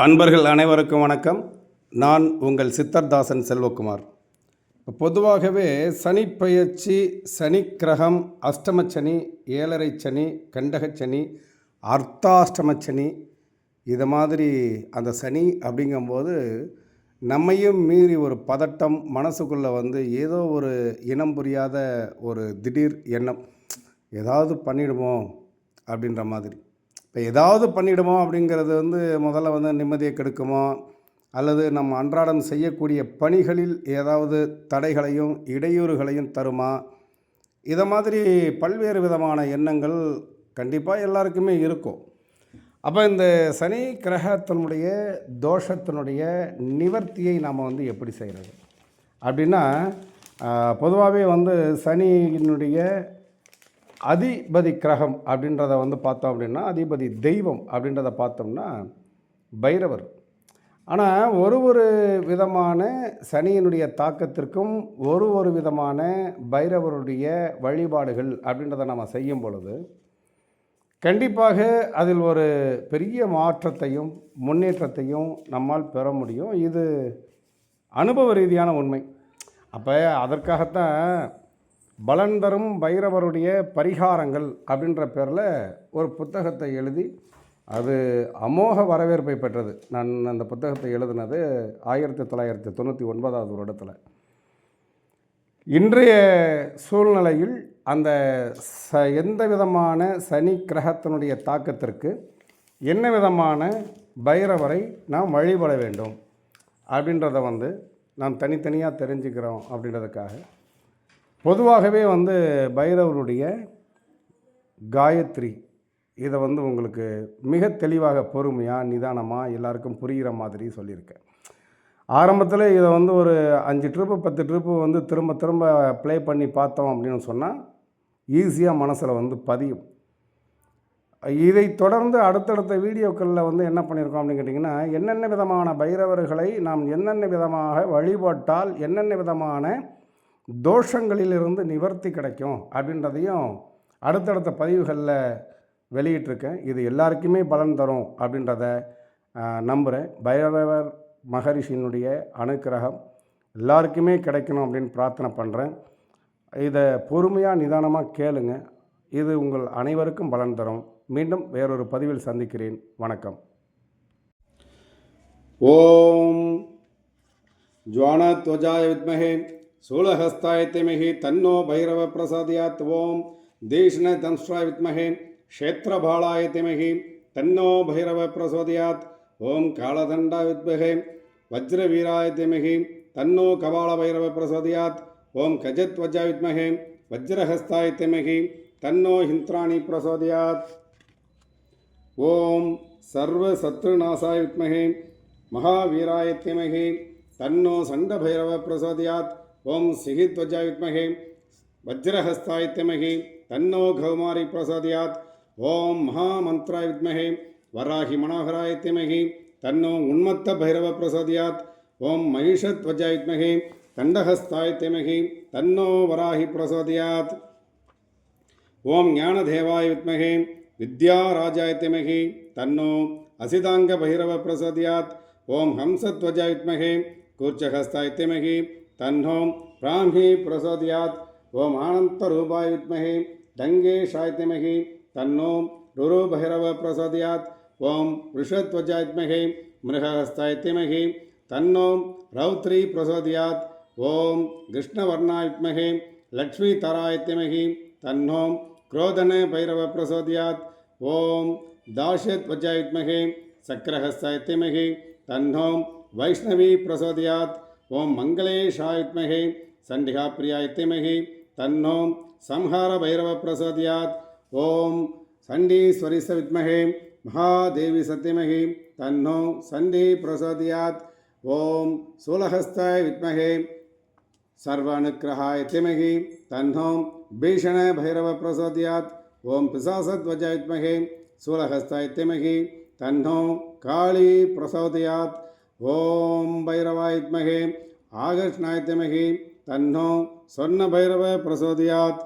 அன்பர்கள் அனைவருக்கும் வணக்கம். நான் உங்கள் சித்தர்தாசன் செல்வகுமார். பொதுவாகவே சனி பெயர்ச்சி, சனி கிரகம், அஷ்டமச்சனி, ஏழரை சனி, கண்டகச்சனி, அர்த்தாஷ்டமச்சனி, இது மாதிரி அந்த சனி அப்படிங்கும்போது நம்மையும் மீறி ஒரு பதட்டம் மனசுக்குள்ளே ஏதோ ஒரு இனம் புரியாத ஒரு திடீர் எண்ணம், ஏதாவது பண்ணிடுமோ அப்படின்ற மாதிரி. இப்போ ஏதாவது பண்ணிடுமோ அப்படிங்கிறது முதல்ல நிம்மதியை கெடுக்குமோ, அல்லது நம்ம அன்றாடம் செய்யக்கூடிய பணிகளில் ஏதாவது தடைகளையும் இடையூறுகளையும் தருமா, இதை மாதிரி பல்வேறு விதமான எண்ணங்கள் கண்டிப்பாக எல்லாருக்குமே இருக்கும். அப்போ இந்த சனி கிரகத்தினுடைய தோஷத்தினுடைய நிவர்த்தியை நாம் எப்படி செய்கிறது அப்படின்னா, பொதுவாகவே சனியினுடைய அதிபதி கிரகம் அப்படின்றத பார்த்தோம் அப்படின்னா, அதிபதி தெய்வம் அப்படின்றத பார்த்தோம்னா பைரவர். ஆனால் ஒரு விதமான சனியினுடைய தாக்கத்திற்கும் ஒரு விதமான பைரவருடைய வழிபாடுகள் அப்படின்றத நம்ம செய்யும் பொழுது கண்டிப்பாக அதில் ஒரு பெரிய மாற்றத்தையும் முன்னேற்றத்தையும் நம்மால் பெற முடியும். இது அனுபவ ரீதியான உண்மை. அப்போ அதற்காகத்தான் பலன் தரும் பைரவருடைய பரிகாரங்கள் அப்படின்ற பேரில் ஒரு புத்தகத்தை எழுதி அது அமோக வரவேற்பை பெற்றது. நான் அந்த புத்தகத்தை எழுதினது 1999 வருடத்தில். இன்றைய சூழ்நிலையில் அந்த எந்த விதமான சனி கிரகத்தினுடைய தாக்கத்திற்கு என்ன விதமான பைரவரை நாம் வழிபட வேண்டும் அப்படின்றத நாம் தனித்தனியாக தெரிஞ்சுக்கிறோம் அப்படின்றதுக்காக பொதுவாகவே பைரவருடைய காயத்ரி இதை உங்களுக்கு மிக தெளிவாக பொறுமையாக நிதானமாக எல்லாருக்கும் புரிகிற மாதிரி சொல்லியிருக்கேன். ஆரம்பத்தில் இதை ஒரு 5 ட்ரிப்பு 10 ட்ரிப்பு திரும்ப திரும்ப ப்ளே பண்ணி பார்த்தோம் அப்படின்னு சொன்னால் ஈஸியாக மனசில் பதியும். இதை தொடர்ந்து அடுத்தடுத்த வீடியோக்களில் என்ன பண்ணியிருக்கோம் அப்படின்னு கேட்டிங்கன்னா, என்னென்ன விதமான பைரவர்களை நாம் என்னென்ன விதமாக வழிபட்டால் என்னென்ன விதமான தோஷங்களிலிருந்து நிவர்த்தி கிடைக்கும் அப்படின்றதையும் அடுத்தடுத்த பதிவுகளில் வெளியிட்டிருக்கேன். இது எல்லாருக்குமே பலன் தரும் அப்படின்றத நம்புகிறேன். பைரவர் மகரிஷியினுடைய அனுக்கிரகம் எல்லாருக்குமே கிடைக்கணும் அப்படின்னு பிரார்த்தனை பண்ணுறேன். இதை பொறுமையாக நிதானமாக கேளுங்க. இது உங்கள் அனைவருக்கும் பலன் தரும். மீண்டும் வேறொரு பதிவில் சந்திக்கிறேன். வணக்கம். ஓம் ஜ்வானத்வஜாய வித்மஹே சூலஹஸ்தாய தீமஹி தன்னோ பைரவ பிரசோதயாத். ஓம் தீஷ்ணதம்ஷ்ட்ராய வித்மஹே க்ஷேத்ரபாலாய தீமஹி தன்னோ பைரவ பிரசோதயாத். ஓம் காலதண்டாய வித்மஹே வஜ்ரவீராய தீமஹி தன்னோ கபால பைரவ பிரசோதயாத். ஓம் கஜத்வஜாய வித்மஹே வஜ்ரஹஸ்தாய தீமஹி தன்னோ ஹிந்த்ராணி பிரசோதயாத். ஓம் சர்வசத்ருநாசாய வித்மஹே மகாவீராய தீமஹி தன்னோ சண்டபைரவ பிரசோதயாத். ஓம் சிகித்வஜாய வித்மஹே வஜ்ரஹஸ்தாய தீமஹி தன்னோ கௌமாரி பிரசோதயாத். ஓம் மகாமந்த்ராய வித்மஹே வராஹி மனோகராய தீமஹி தன்னோ உன்மத்த பைரவ பிரசோதயாத். ஓம் மகிஷத்வஜாய வித்மஹே தண்டஹஸ்தாய தீமஹி தன்னோ வராஹி பிரசோதயாத். ஓம் ஞானதேவாய வித்மஹே வித்யாராஜாய தீமஹி தன்னோ அசிதாங்க பைரவ பிரசோதயாத். ஓம் ஹம்சத்வஜாய வித்மஹே கூர்ச்சஹஸ்தாய தீமஹி தன்னோ பிராமி பிரசோதயாத். ஓம் ஆனந்தரூபாய வித்மஹே டங்கேஷாய தீமஹி தன்னோ ருரு பைரவ பிரசோதயாத். ஓம் ரிஷத்வஜாய வித்மஹே மிருகஹஸ்தாய தீமஹி தன்னோ ரௌத்ரி பிரசோதயாத். ஓம் கிருஷ்ணவர்ணாய வித்மஹே லக்ஷ்மீதராய தீமஹி தன்னோ क्रोधन भैरव प्रसोदयात्. ओम दाशत्वजाय विद्महे सक्रहस्ताय धीमहि तन्नो वैष्णवी प्रसोदयात्. ओम मंगलेशाय विद्महे संडिहाप्रियाय धीमहि तन्नो संहार भैरव प्रसोदयात्. ओम संडीश्वरी विद्महे महादेवी धीमहि तन्नो संडी प्रसोदयात्. ओम शूलहस्ताय विद्महे सर्वानुग्रहाय धीमहि तन्नो भीषण भैरव प्रसोदयात्. ओम पिशाचध्वजाय विद्महे शूलहस्ताय धीमहि तन्नो काली प्रसोदयात्. ओम भैरवाय विद्महे आकर्षणाय धीमहि तन्नो स्वर्ण भैरव प्रसोदयात्.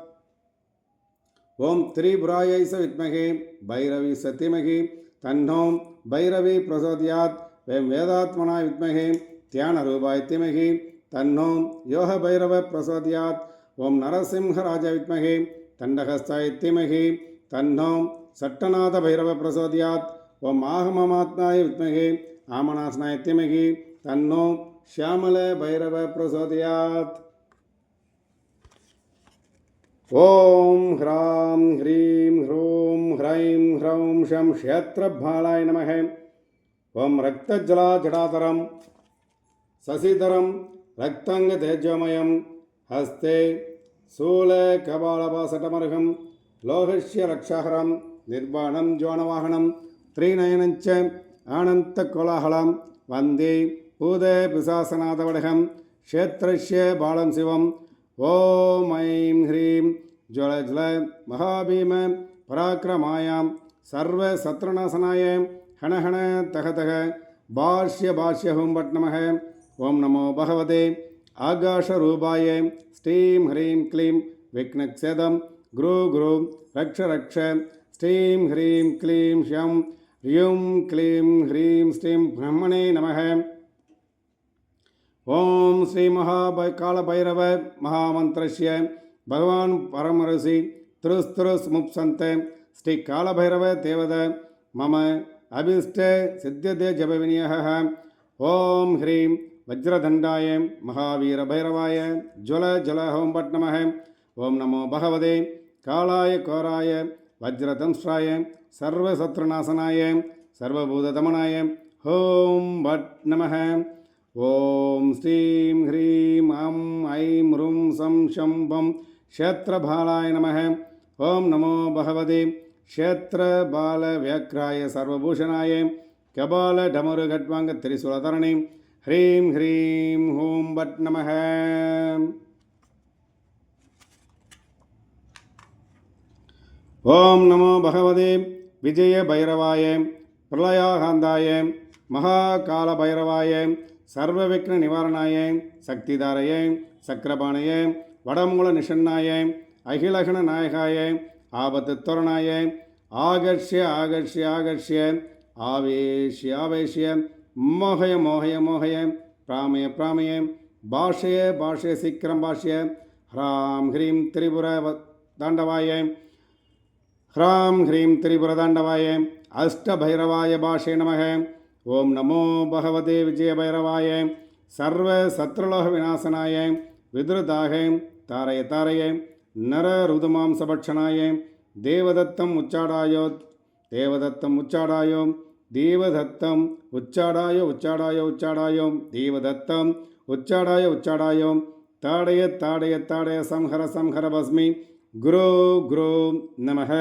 ओम त्रिपुरायै विद्महे भैरवी धीमहि तन्नो भैरवी प्रचोदयात्. வேம் வேதாத்மனாய வித்மகே தியானரூபாய தீமகி தன்னோ யோக பைரவ பிரசோதியாத். ஓம் நரசிம்ஹராஜ வித்மகே தண்டஹஸ்தாய தீமகி தன்னோ சட்டநாத பைரவ பிரசோதியாத். ஓம் ஆகமமாத்மாய வித்மகே ஆமநாசனாய தீமகி தன்னோ ஷியாமல பைரவ பிரசோதியாத். ஓம் ஹ்ராம் ஹ்ரீம் ஹ்ரூம் ஹ்ரைம் ஹ்ரௌம் ஷம் க்ஷேத்ரபாலாய நமः. ஓம் ரக்தஜலா ஜடாதரம் சசிதரம் ரக்தங்க தேஜோமயம் ஹஸ்தே சூல கபாலபாசடமர்கம் லோகஸ்ய ரக்ஷாகரம் நிர்வாணம் ஜோனவாகனம் த்ரீநயனஞ்ச ஆனந்த கோலாகலம் வந்தே பூத பிசாசநாதவடகம் க்ஷேத்ரஸ்ய பாலம் சிவம். ஓம் ஐம் ஹ்ரீம் ஜல ஜல மகாபீம பராக்கிரமாயாம் சர்வ சத்ருநாசனாய ஹணஹண தகதக பாஷ்ய பாஷ்ய ஹூம் பட் நமः. ஓம் நமோ பகவதே ஆகாஷரூபாய ஸ்ரீம் ஹ்ரீம் க்ளீம் விக்னக்ஷேதம் குரு குரு ரக்ஷ ரக்ஷ ஸ்ரீம் ஹ்ரீம் க்ளீம் ஷம் ரியும் க்ளீம் ஹ்ரீம் ஸ்ரீம் பிரம்மணே நமः. ஓம் ஸ்ரீ காலபைரவ மகாமந்திரஸ்ய பகவான் பரமரிஷி திருஸ்திருஸ்முப்சந்த ஸ்ரீ காலபைரவ தேவத மம அபிஷ்ட சித்தியதே ஜபவிநியः. ஓம் ஹ்ரீம் வஜ்ரதண்டாய மகாவீரபைரவாய ஜ்வல ஜல ஹோம் பட் நமः. ஓம் நமோ பகவதே காலாய கோராய வஜ்ரதம்ஸ்ராய சர்வசத்ருநாசனாய சர்வபூததமனாய ஹோம் பட் நமः. ஓம் ஸ்ரீம் ஹ்ரீம் அம் ஐம் ரும் சம் ஷம்பம் க்ஷேத்ரபாலாய நமः. ஓம் நமோ பகவதே க்ஷேத்ரபால வியாக்ராய சர்வபூஷணாய கபால டமரு கட்வாங்க திரிசூலதரணி ஹ்ரீம் ஹ்ரீம் ஹூம் பட் நமः. ஓம் நமோ பகவதே விஜய பைரவாய பிரளயாகாந்தாய மகாகால பைரவாய சர்வவிக்ன நிவாரணாய சக்திதாரய சக்கரபாணய வடமூல நிஷன்னாய அகிலகண நாயகாய ஆபத்து தோரணாய ஆகர்ஷ்ய ஆகர்ஷ்ய ஆகர்ஷ்ய ஆவேஷ்ய ஆவேஷ்ய மோகய மோகய மோகய பிராமய பிராமய பாஷய பாஷய சீக்கிரம் பாஷ்ய ஹ்ராம் ஹ்ரீம் திரிபுர தாண்டவாய ஹ்ராம் ஹ்ரீம் திரிபுர தாண்டவாய அஷ்டபைரவாய பாஷே நமः. ஓம் நமோ பகவதே விஜயபைரவாய சர்வ சத்ருலோக விநாசனாய விதுருதாக தாரய தாரய நர ருதுமாம்சபட்சணாய தேவதத்தம் உச்சாடாயோ தேவதத்தம் உச்சாடாயோ தேவதத்தம் உச்சாடாய உச்சாடாய உச்சாடாயோ தேவதத்தம் உச்சாடாய உச்சாடாயோ தாடய தாடய தாடய சம்ஹர சம்ஹர பஸ்மி குரு குரு நமः.